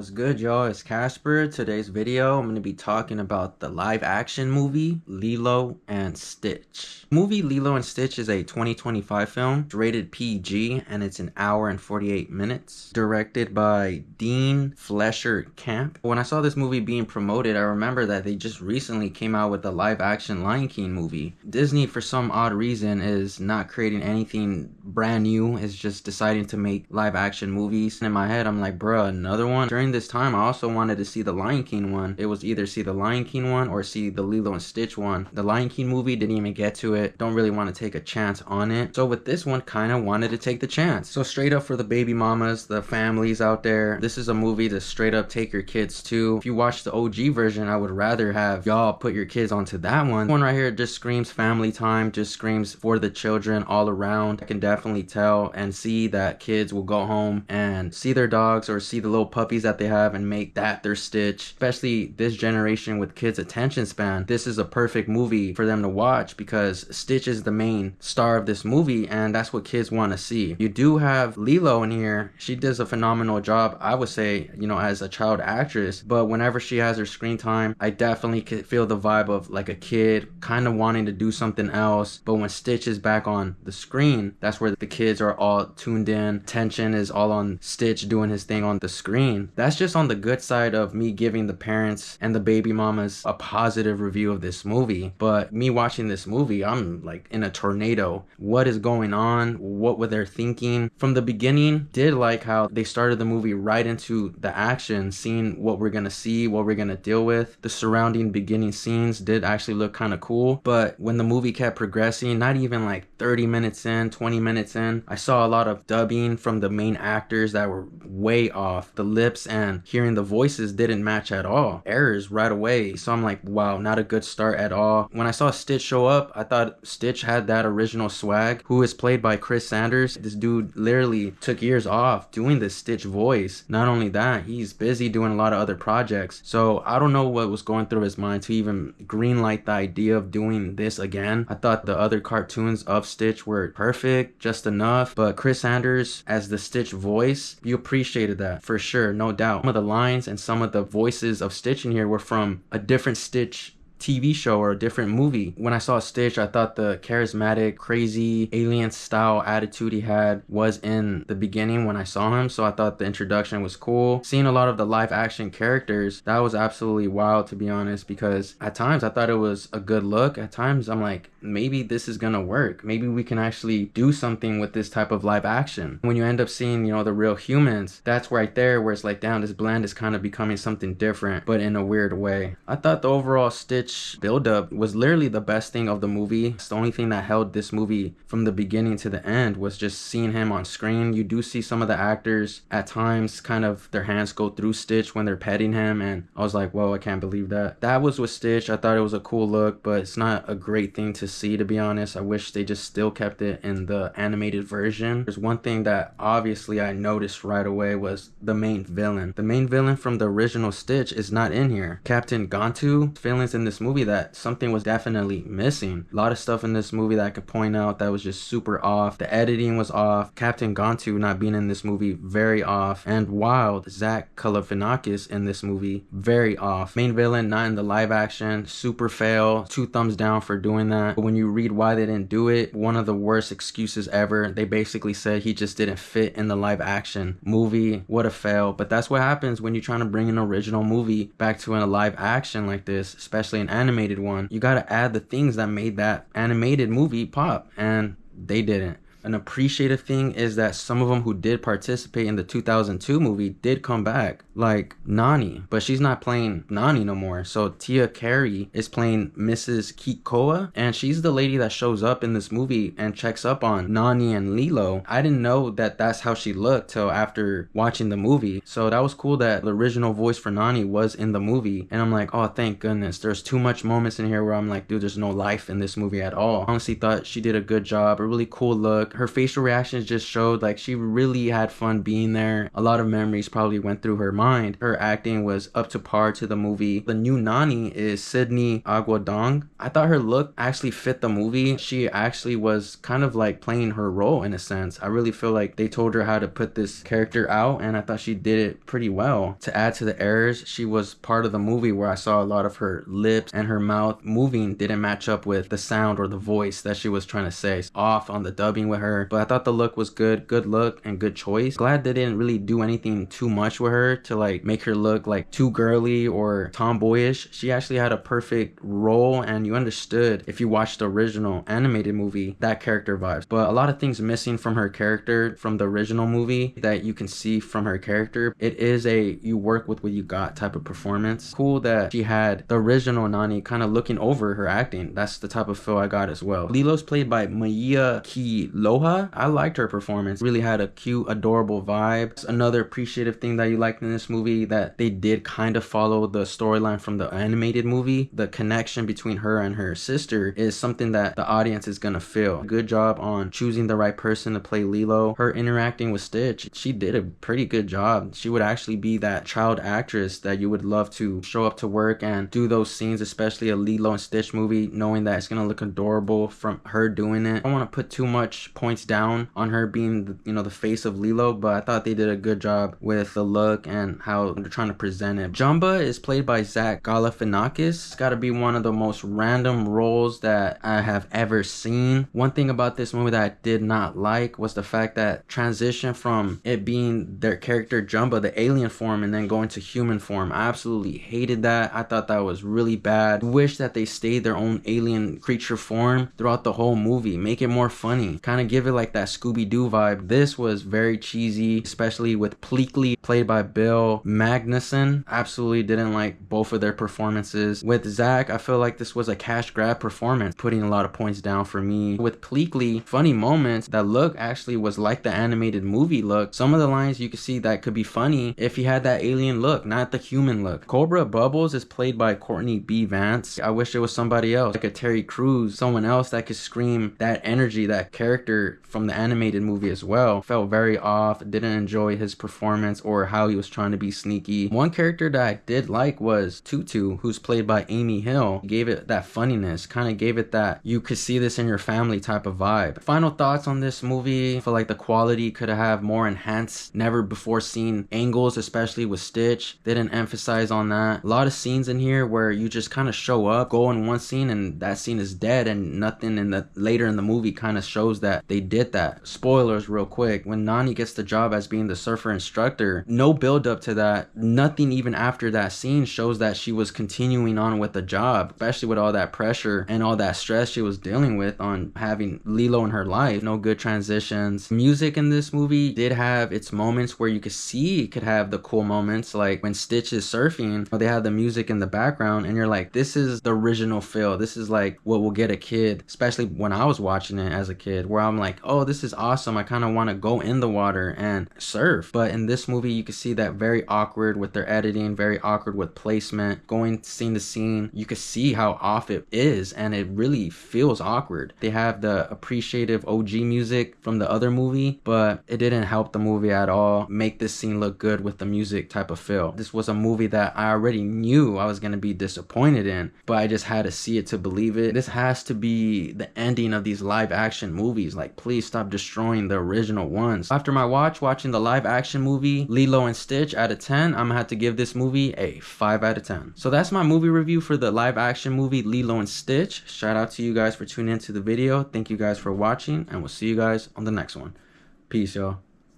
What's good, y'all? It's Casper. Today's video, I'm going to be talking about the live action movie Lilo and Stitch. Movie Lilo and Stitch is a 2025 film. It's rated PG and it's an hour and 48 minutes. Directed by Dean Fleischer Camp. When I saw this movie being promoted, I remember that they just recently came out with a live action Lion King movie. Disney, for some odd reason, is not creating anything brand new. It's just deciding to make live action movies. And in my head, I'm like, bruh, another one? During this time, I also wanted to see the Lion King one. It was either see the Lion King one or see the Lilo and Stitch one. The Lion King movie, didn't even get to it. Don't really want to take a chance on it. So with this one, kind of wanted to take the chance. So straight up for the baby mamas, the families out there, this is a movie to straight up take your kids to. If you watch the OG version, I would rather have y'all put your kids onto that one. One right here just screams family time, just screams for the children all around. I can definitely tell and see that kids will go home and see their dogs or see the little puppies that they have and make that their Stitch. Especially this generation with kids' attention span, this is a perfect movie for them to watch because Stitch is the main star of this movie and that's what kids want to see. You do have Lilo in here. She does a phenomenal job, I would say, you know, as a child actress, but whenever she has her screen time, I definitely could feel the vibe of like a kid kind of wanting to do something else. But when Stitch is back on the screen, that's where the kids are all tuned in. Attention is all on Stitch doing his thing on the screen. That's just on the good side of me giving the parents and the baby mamas a positive review of this movie. But me watching this movie, I'm like in a tornado. What is going on? What were they thinking? From the beginning, did like how they started the movie right into the action, seeing what we're gonna see, what we're gonna deal with. The surrounding beginning scenes did actually look kind of cool. But when the movie kept progressing, not even like 30 minutes in, 20 minutes in, I saw a lot of dubbing from the main actors that were way off. The lips and hearing the voices didn't match at all. Errors right away. So I'm like, wow, not a good start at all. When I saw Stitch show up, I thought Stitch had that original swag, who is played by Chris Sanders. This dude literally took years off doing this Stitch voice. Not only that, he's busy doing a lot of other projects. So I don't know what was going through his mind to even greenlight the idea of doing this again. I thought the other cartoons of Stitch were perfect, just enough, but Chris Sanders as the Stitch voice, you appreciated that for sure, no doubt. Some of the lines and some of the voices of Stitch in here were from a different Stitch TV show or a different movie. When I saw Stitch, I thought the charismatic, crazy, alien style attitude he had was in the beginning when I saw him, so I thought the introduction was cool. Seeing a lot of the live action characters, that was absolutely wild, to be honest, because at times I thought it was a good look. At times I'm like, maybe this is gonna work. Maybe we can actually do something with this type of live action. When you end up seeing, you know, the real humans, that's right there where it's like, damn, this blend is kind of becoming something different, but in a weird way. I thought the overall Stitch build-up was literally the best thing of the movie. It's the only thing that held this movie from the beginning to the end was just seeing him on screen. You do see some of the actors at times kind of their hands go through Stitch when they're petting him, and I was like, whoa, I can't believe that. That was with Stitch. I thought it was a cool look, but it's not a great thing to see, to be honest. I wish they just still kept it in the animated version. There's one thing that obviously I noticed right away was the main villain. The main villain from the original Stitch is not in here. Captain Gantu, villains in this movie that something was definitely missing. A lot of stuff in this movie that I could point out that was just super off. The editing was off. Captain Gantu not being in this movie, very off. And wild, Zach Galifianakis in this movie, very off. Main villain not in the live action, super fail. 2 thumbs down for doing that. But when you read why they didn't do it, one of the worst excuses ever. They basically said he just didn't fit in the live action movie. What a fail. But that's what happens when you're trying to bring an original movie back to a live action like this, especially an animated one. You gotta add the things that made that animated movie pop, and they didn't. An appreciative thing is that some of them who did participate in the 2002 movie did come back, like Nani, but she's not playing Nani no more. So Tia Carey is playing Mrs. Kikoa, and she's the lady that shows up in this movie and checks up on Nani and Lilo. I didn't know that that's how she looked till after watching the movie. So that was cool that the original voice for Nani was in the movie, and I'm like, oh, thank goodness. There's too much moments in here where I'm like, dude, there's no life in this movie at all. I honestly thought she did a good job, a really cool look. look. Her facial reactions just showed like she really had fun being there. A lot of memories probably went through her mind. Her acting was up to par to the movie. The new Nani is Sydney Aguadong. I thought her look actually fit the movie. She actually was kind of like playing her role in a sense. I really feel like they told her how to put this character out, and I thought she did it pretty well. To add to the errors, she was part of the movie where I saw a lot of her lips and her mouth moving didn't match up with the sound or the voice that she was trying to say. It's off on the dubbing with her, but I thought the look was good. Good look and good choice. Glad they didn't really do anything too much with her to like make her look like too girly or tomboyish. She actually had a perfect role, and you understood if you watched the original animated movie that character vibes. But a lot of things missing from her character from the original movie that you can see from her character. It is a you work with what you got type of performance. Cool that she had the original Nani kind of looking over her acting. That's the type of feel I got as well. Lilo's played by Maya Kiloha. I liked her performance. Really had a cute, adorable vibe. It's another appreciative thing that you liked in this movie, that they did kind of follow the storyline from the animated movie. The connection between her and her sister is something that the audience is gonna feel. Good job on choosing the right person to play Lilo. Her interacting with Stitch, she did a pretty good job. She would actually be that child actress that you would love to show up to work and do those scenes, especially a Lilo and Stitch movie, knowing that it's gonna look adorable from her doing it. I don't want to put too much points down on her being the face of Lilo, but I thought they did a good job with the look and how they're trying to present it. Jumba is played by Zach Galifianakis. It's got to be one of the most random roles that I have ever seen. One thing about this movie that I did not like was the fact that transition from it being their character Jumba, the alien form, and then going to human form. I absolutely hated that. I thought that was really bad. Wish that they stayed their own alien creature form throughout the whole movie. Make it more funny. Kind of give it like that Scooby-Doo vibe. This was very cheesy, especially with Pleakley, played by Bill Magnuson. Absolutely didn't like both of their performances. With Zach, I feel like this was a cash grab performance, putting a lot of points down for me. With Pleakley, funny moments. That look actually was like the animated movie look. Some of the lines you could see that could be funny if he had that alien look, not the human look. Cobra Bubbles is played by Courtney B. Vance. I wish it was somebody else, like a Terry Crews, someone else that could scream that energy, that character from the animated movie as well. Felt very off, didn't enjoy his performance or how he was trying to be sneaky. One character that I did like was Tutu, who's played by Amy Hill. Gave it that funniness, kind of gave it that you could see this in your family type of vibe. Final thoughts on this movie. I feel like the quality could have more enhanced, never before seen angles, especially with Stitch. They didn't emphasize on that. A lot of scenes in here where you just kind of show up, go in one scene, and that scene is dead, and nothing in the later in the movie kind of shows that they did that. Spoilers real quick. When Nani gets the job as being the surfer instructor, no build up to that. Nothing even after that scene shows that she was continuing on with the job, especially with all that pressure and all that stress she was dealing with on having Lilo in her life. No good transitions. Music in this movie did have its moments where you could see it could have the cool moments, like when Stitch is surfing, they have the music in the background and you're like, this is the original feel. This is like what will get a kid, especially when I was watching it as a kid, where I'm like, oh, this is awesome. I kind of want to go in the water and surf. But in this movie, you can see that very awkward with their editing, very awkward with placement, going scene to scene. You can see how off it is, and it really feels awkward. They have the appreciative OG music from the other movie, but it didn't help the movie at all make this scene look good with the music type of feel. This was a movie that I already knew I was going to be disappointed in, but I just had to see it to believe it. This has to be the ending of these live action movies. Like, please stop destroying the original ones. After my watching the live action movie Lilo and Stitch out of 10, I'm gonna have to give this movie a 5 out of 10. So that's my movie review for the live action movie Lilo and Stitch. Shout out to you guys for tuning into the video. Thank you guys for watching, and we'll see you guys on the next one. Peace, y'all.